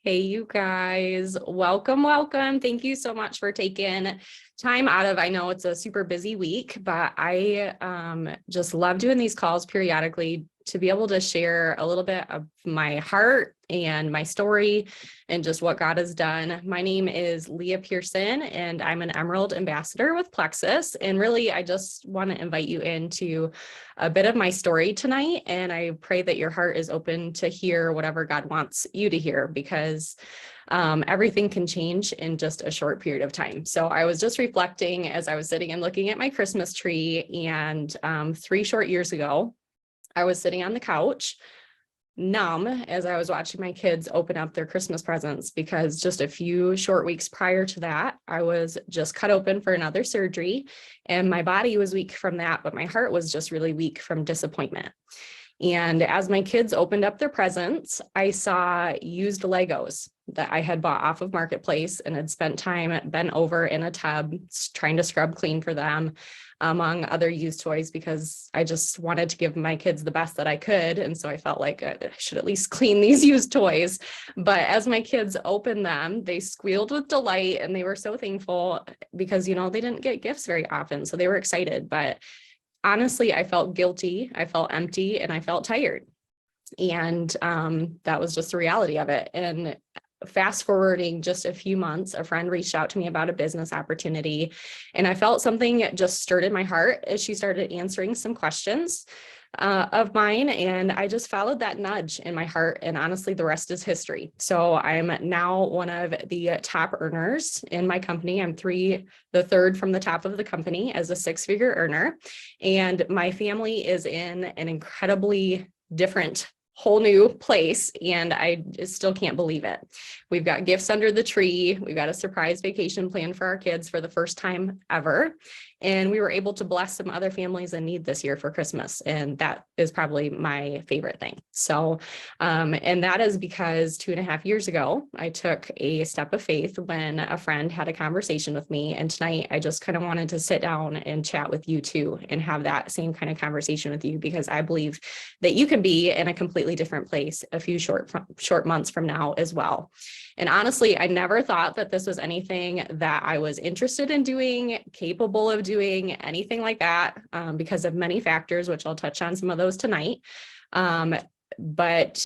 Hey, you guys, welcome. Thank you so much for taking time out of, I know it's a super busy week, but I just love doing these calls periodically to be able to share a little bit of my heart and my story and just what God has done. My name is Leah Pearson, and I'm an Emerald Ambassador with Plexus. And really, I just want to invite you into a bit of my story tonight. And I pray that your heart is open to hear whatever God wants you to hear, because everything can change in just a short period of time. So I was just reflecting as I was sitting and looking at my Christmas tree, and 3 short years ago, I was sitting on the couch, numb, as I was watching my kids open up their Christmas presents, because just a few short weeks prior to that, I was just cut open for another surgery, and my body was weak from that, but my heart was just really weak from disappointment. And as my kids opened up their presents, I saw used Legos that I had bought off of Marketplace and had spent time bent over in a tub trying to scrub clean for them, among other used toys, because I just wanted to give my kids the best that I could. And so I felt like I should at least clean these used toys. But as my kids opened them, they squealed with delight, and they were so thankful because, they didn't get gifts very often. So they were excited. But honestly, I felt guilty, I felt empty, and I felt tired. And that was just the reality of it. And fast forwarding just a few months, a friend reached out to me about a business opportunity, and I felt something just stirred in my heart as she started answering some questions of mine. And I just followed that nudge in my heart. And honestly, the rest is history. So I'm now one of the top earners in my company. I'm the third from the top of the company as a 6-figure earner. And my family is in an incredibly different whole new place, and I still can't believe it. We've got gifts under the tree. We've got a surprise vacation planned for our kids for the first time ever. And we were able to bless some other families in need this year for Christmas. And that is probably my favorite thing. So, and that is because 2.5 years ago, I took a step of faith when a friend had a conversation with me. And tonight I just kind of wanted to sit down and chat with you too, and have that same kind of conversation with you, because I believe that you can be in a completely different place a few short months from now as well. And honestly, I never thought that this was anything that I was interested in doing, capable of doing, anything like that, because of many factors, which I'll touch on some of those tonight. But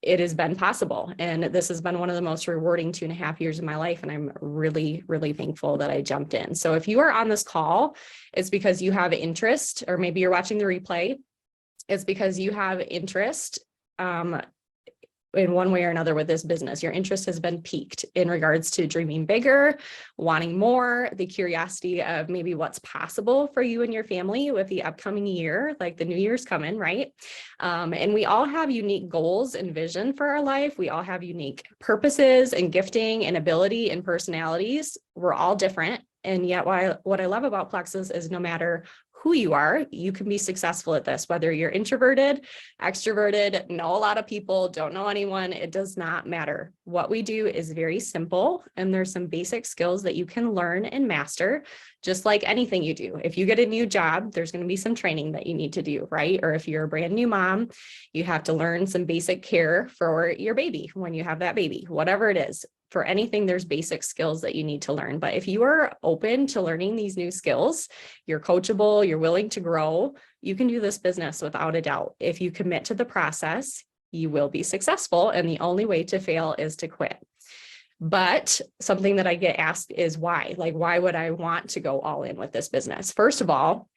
it has been possible. And this has been one of the most rewarding 2.5 years of my life. And I'm really, really thankful that I jumped in. So if you are on this call, it's because you have interest, or maybe you're watching the replay. It's because you have interest in one way or another with this business. Your interest has been piqued in regards to dreaming bigger, wanting more, the curiosity of maybe what's possible for you and your family with the upcoming year, like the new year's coming, right? And we all have unique goals and vision for our life. We all have unique purposes and gifting and ability and personalities. We're all different. And yet what I love about Plexus is no matter who you are, you can be successful at this, whether you're introverted, extroverted, know a lot of people, don't know anyone, it does not matter. What we do is very simple, and there's some basic skills that you can learn and master, just like anything you do. If you get a new job, there's going to be some training that you need to do, right? Or if you're a brand new mom, you have to learn some basic care for your baby when you have that baby, whatever it is. For anything, there's basic skills that you need to learn. But if you are open to learning these new skills, you're coachable, you're willing to grow, you can do this business without a doubt. If you commit to the process, you will be successful. And the only way to fail is to quit. But something that I get asked is why? Like, why would I want to go all in with this business? First of all,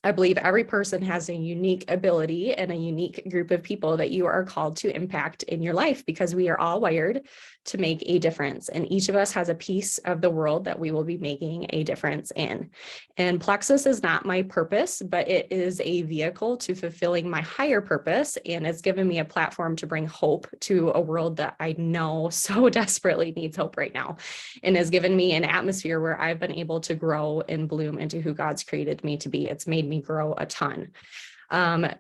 I believe every person has a unique ability and a unique group of people that you are called to impact in your life, because we are all wired to make a difference. And each of us has a piece of the world that we will be making a difference in. And Plexus is not my purpose, but it is a vehicle to fulfilling my higher purpose. And it's given me a platform to bring hope to a world that I know so desperately needs hope right now, and has given me an atmosphere where I've been able to grow and bloom into who God's created me to be. It's made me grow a ton.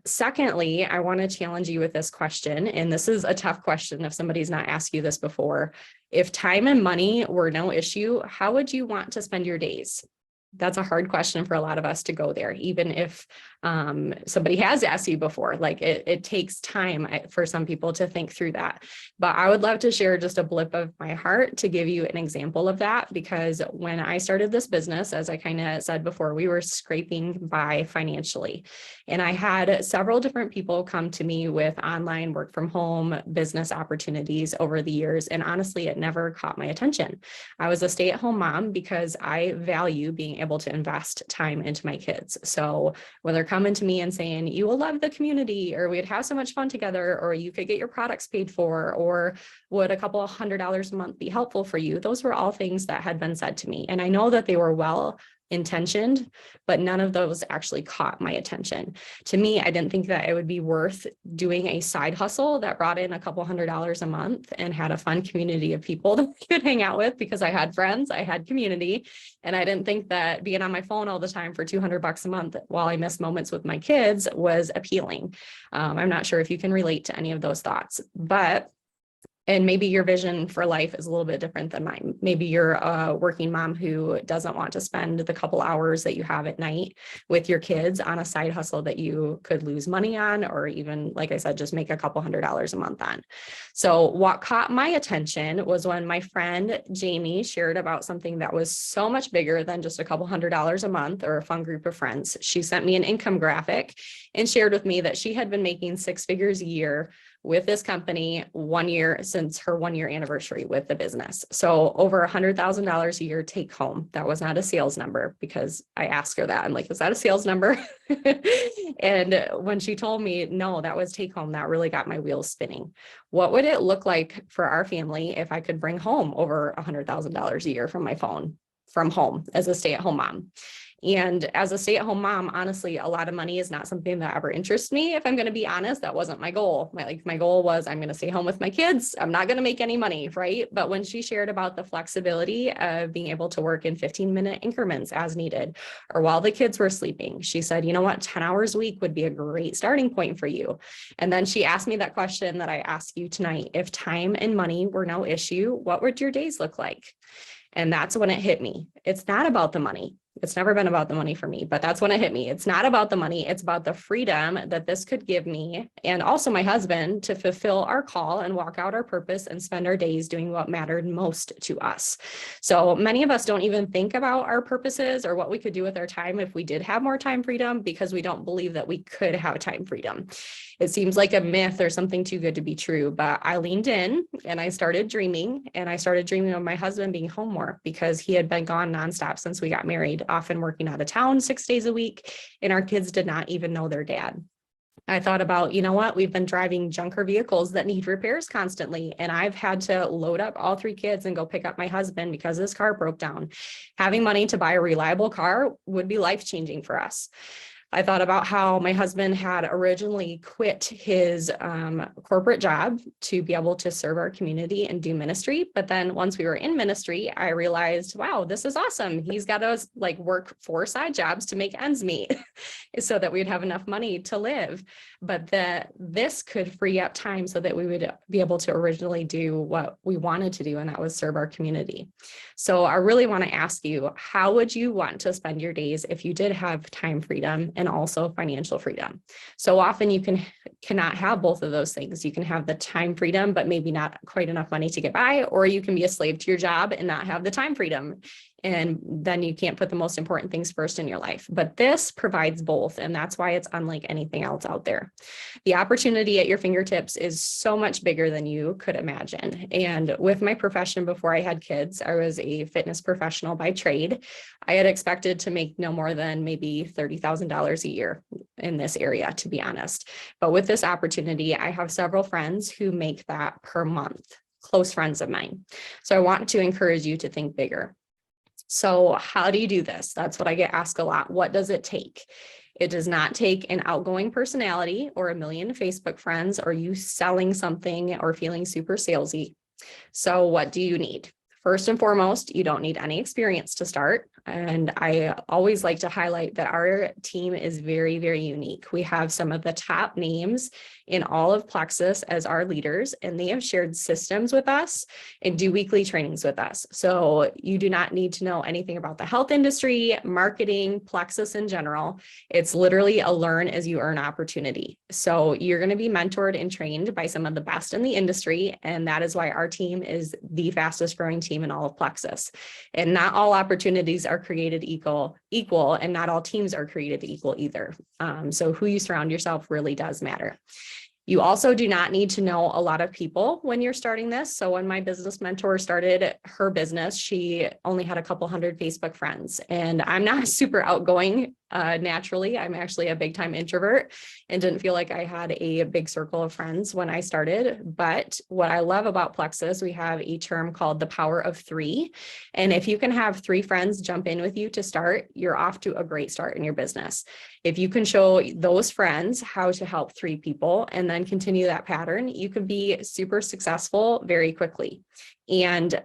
Secondly, I want to challenge you with this question, and this is a tough question if somebody's not asked you this before. If time and money were no issue, how would you want to spend your days? That's a hard question for a lot of us to go there, even if somebody has asked you before. Like it takes time for some people to think through that. But I would love to share just a blip of my heart to give you an example of that, because when I started this business, as I kind of said before, we were scraping by financially. And I had several different people come to me with online work from home business opportunities over the years. And honestly, it never caught my attention. I was a stay-at-home mom because I value being able to invest time into my kids. So when they're coming to me and saying, you will love the community, or we'd have so much fun together, or you could get your products paid for, or would a couple of $100 a month be helpful for you? Those were all things that had been said to me. And I know that they were well intentioned, but none of those actually caught my attention. To me, I didn't think that it would be worth doing a side hustle that brought in a couple $100 a month and had a fun community of people that I could hang out with, because I had friends, I had community, and I didn't think that being on my phone all the time for $200 a month while I missed moments with my kids was appealing. I'm not sure if you can relate to any of those thoughts, and maybe your vision for life is a little bit different than mine. Maybe you're a working mom who doesn't want to spend the couple hours that you have at night with your kids on a side hustle that you could lose money on, or even, like I said, just make a couple $100 a month on. So what caught my attention was when my friend Jamie shared about something that was so much bigger than just a couple $100 a month or a fun group of friends. She sent me an income graphic and shared with me that she had been making six figures a year with this company 1 year since her 1 year anniversary with the business. So over $100,000 a year take home. That was not a sales number, because I asked her that. I'm like, is that a sales number? And when she told me, no, that was take home, that really got my wheels spinning. What would it look like for our family if I could bring home over $100,000 a year from my phone, from home, as a stay-at-home mom? And as a stay-at-home mom, honestly, a lot of money is not something that ever interests me. If I'm going to be honest, that wasn't my goal. My goal was, I'm going to stay home with my kids. I'm not going to make any money, right? But when she shared about the flexibility of being able to work in 15-minute increments as needed, or while the kids were sleeping, she said, you know what, 10 hours a week would be a great starting point for you. And then she asked me that question that I asked you tonight: if time and money were no issue, what would your days look like? And that's when it hit me. It's not about the money. It's never been about the money for me, but that's when it hit me. It's not about the money. It's about the freedom that this could give me, and also my husband, to fulfill our call and walk out our purpose and spend our days doing what mattered most to us. So many of us don't even think about our purposes or what we could do with our time if we did have more time freedom, because we don't believe that we could have time freedom. It seems like a myth or something too good to be true, but I leaned in and I started dreaming, of my husband being home more, because he had been gone nonstop since we got married, often working out of town 6 days a week, and our kids did not even know their dad. I thought about, you know what, we've been driving junker vehicles that need repairs constantly, and I've had to load up all 3 kids and go pick up my husband because his car broke down. Having money to buy a reliable car would be life-changing for us. I thought about how my husband had originally quit his corporate job to be able to serve our community and do ministry. But then once we were in ministry, I realized, wow, this is awesome. He's got to work 4 side jobs to make ends meet so that we'd have enough money to live. But this could free up time so that we would be able to originally do what we wanted to do, and that was serve our community. So I really want to ask you, how would you want to spend your days if you did have time freedom and also financial freedom? So often you cannot have both of those things. You can have the time freedom, but maybe not quite enough money to get by, or you can be a slave to your job and not have the time freedom. And then you can't put the most important things first in your life. But this provides both, and that's why it's unlike anything else out there. The opportunity at your fingertips is so much bigger than you could imagine. And with my profession before I had kids, I was a fitness professional by trade. I had expected to make no more than maybe $30,000 a year in this area, to be honest. But with this opportunity, I have several friends who make that per month, close friends of mine. So I want to encourage you to think bigger. So how do you do this? That's what I get asked a lot. What does it take? It does not take an outgoing personality or a million Facebook friends or you selling something or feeling super salesy. So what do you need? First and foremost, you don't need any experience to start. And I always like to highlight that our team is very, very unique. We have some of the top names in all of Plexus as our leaders, and they have shared systems with us and do weekly trainings with us. So you do not need to know anything about the health industry, marketing, Plexus in general. It's literally a learn as you earn opportunity. So you're going to be mentored and trained by some of the best in the industry. And that is why our team is the fastest growing team in all of Plexus. And not all opportunities are created equal, and not all teams are created equal either. So who you surround yourself really does matter. You also do not need to know a lot of people when you're starting this. So when my business mentor started her business, she only had a couple hundred Facebook friends, and I'm not super outgoing naturally. I'm actually a big time introvert and didn't feel like I had a big circle of friends when I started. But what I love about Plexus, we have a term called the power of three. And if you can have 3 friends jump in with you to start, you're off to a great start in your business. If you can show those friends how to help 3 people and then continue that pattern, you can be super successful very quickly. And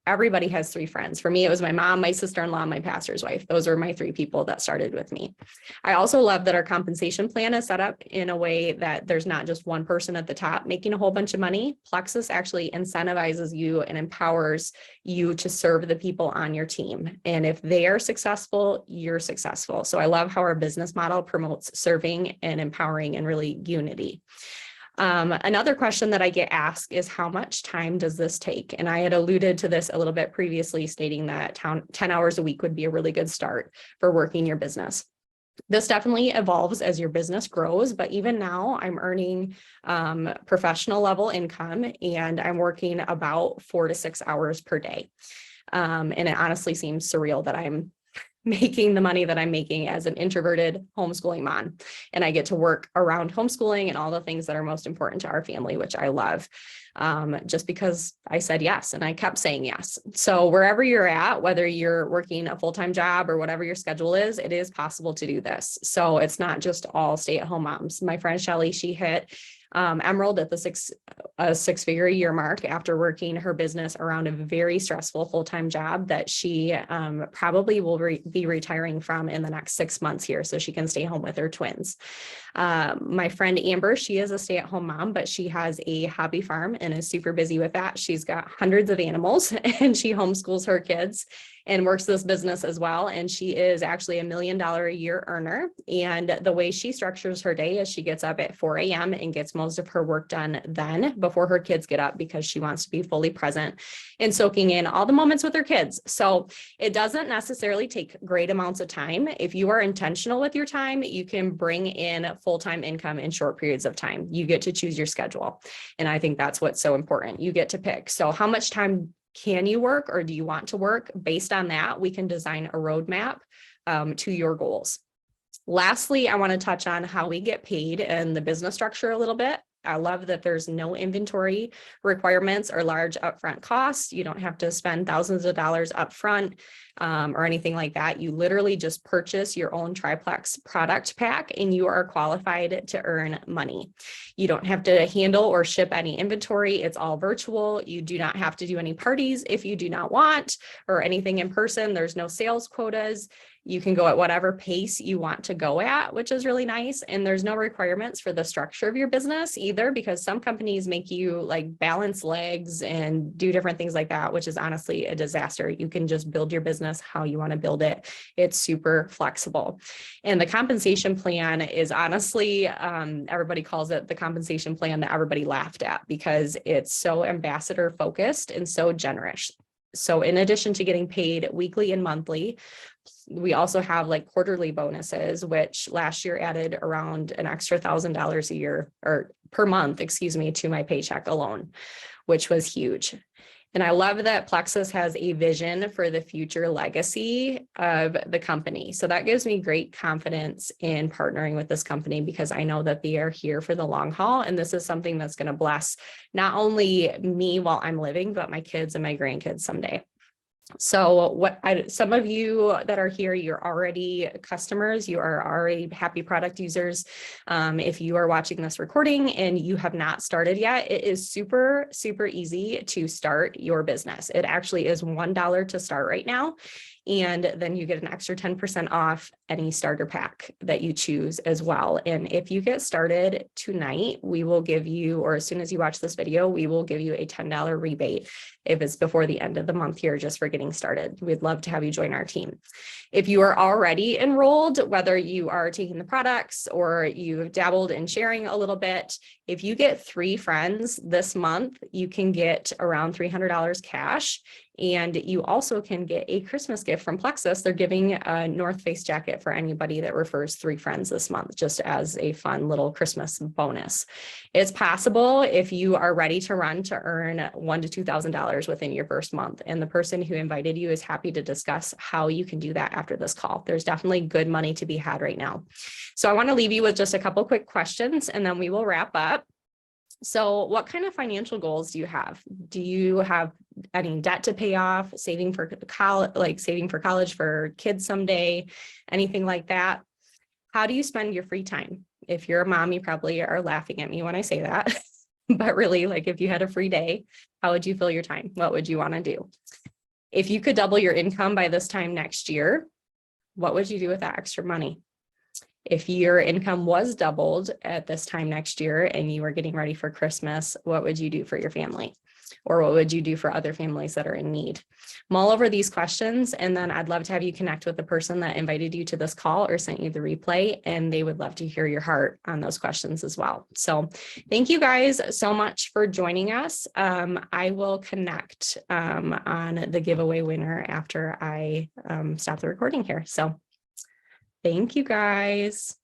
everybody has 3 friends. For me, it was my mom, my sister-in-law, my pastor's wife. Those are my 3 people that started with me. I also love that our compensation plan is set up in a way that there's not just one person at the top making a whole bunch of money. Plexus actually incentivizes you and empowers you to serve the people on your team. And if they are successful, you're successful. So I love how our business model promotes serving and empowering and really unity. Another question that I get asked is, how much time does this take? And I had alluded to this a little bit previously, stating that 10 hours a week would be a really good start for working your business. This definitely evolves as your business grows, but even now I'm earning professional level income, and I'm working about 4 to 6 hours per day. And it honestly seems surreal that I'm making the money that I'm making as an introverted homeschooling mom. And I get to work around homeschooling and all the things that are most important to our family, which I love, just because I said yes and I kept saying yes. So wherever you're at, whether you're working a full-time job or whatever your schedule is, it is possible to do this. So it's not just all stay-at-home moms. My friend Shelly, she hit Emerald at the six-figure a year mark after working her business around a very stressful full-time job that she probably will be retiring from in the next 6 months here, so she can stay home with her twins. My friend Amber, she is a stay-at-home mom, but she has a hobby farm and is super busy with that. She's got hundreds of animals and she homeschools her kids and works this business as well. And she is actually $1 million a year earner. And the way she structures her day is she gets up at 4 a.m. and gets most of her work done then before her kids get up, because she wants to be fully present and soaking in all the moments with her kids. So it doesn't necessarily take great amounts of time. If you are intentional with your time, you can bring in full-time income in short periods of time. You get to choose your schedule. And I think that's what's so important. You get to pick. So how much time can you work, or do you want to work? Based on that, we can design a roadmap to your goals. Lastly, I want to touch on how we get paid and the business structure a little bit. I love that there's no inventory requirements or large upfront costs. You don't have to spend thousands of dollars upfront or anything like that. You literally just purchase your own triplex product pack and you are qualified to earn money. You don't have to handle or ship any inventory. It's all virtual. You do not have to do any parties if you do not want, or anything in person. There's no sales quotas. You can go at whatever pace you want to go at, which is really nice. And there's no requirements for the structure of your business either, because some companies make you like balance legs and do different things like that, which is honestly a disaster. You can just build your business how you want to build it. It's super flexible. And the compensation plan is honestly, everybody calls it the compensation plan that everybody laughed at, because it's so ambassador focused and so generous. So in addition to getting paid weekly and monthly, we also have like quarterly bonuses, which last year added around an extra $1,000 a year, or per month, excuse me, to my paycheck alone, which was huge. And I love that Plexus has a vision for the future legacy of the company. So that gives me great confidence in partnering with this company, because I know that they are here for the long haul. And this is something that's going to bless not only me while I'm living, but my kids and my grandkids someday. So some of you that are here, you're already customers, you are already happy product users. If you are watching this recording and you have not started yet, it is super, super easy to start your business. It actually is $1 to start right now. And then you get an extra 10% off any starter pack that you choose as well. And if you get started tonight, we will give you, or as soon as you watch this video, we will give you a $10 rebate if it's before the end of the month here, just for getting started. We'd love to have you join our team. If you are already enrolled, whether you are taking the products or you've dabbled in sharing a little bit, if you get 3 friends this month, you can get around $300 cash. And you also can get a Christmas gift from Plexus. They're giving a North Face jacket for anybody that refers 3 friends this month, just as a fun little Christmas bonus. It's possible, if you are ready to run, to earn $1,000 to $2,000 within your first month. And the person who invited you is happy to discuss how you can do that after this call. There's definitely good money to be had right now. So I want to leave you with just a couple quick questions, and then we will wrap up. So what kind of financial goals do you have? Do you have any debt to pay off, saving for college, like saving for college for kids someday, anything like that? How do you spend your free time? If you're a mom, you probably are laughing at me when I say that, but really, like, if you had a free day, how would you fill your time? What would you want to do? If you could double your income by this time next year, what would you do with that extra money? If your income was doubled at this time next year and you were getting ready for Christmas, what would you do for your family? Or what would you do for other families that are in need? Mull over these questions, and then I'd love to have you connect with the person that invited you to this call or sent you the replay, and they would love to hear your heart on those questions as well. So thank you guys so much for joining us. I will connect on the giveaway winner after I stop the recording here. So thank you guys.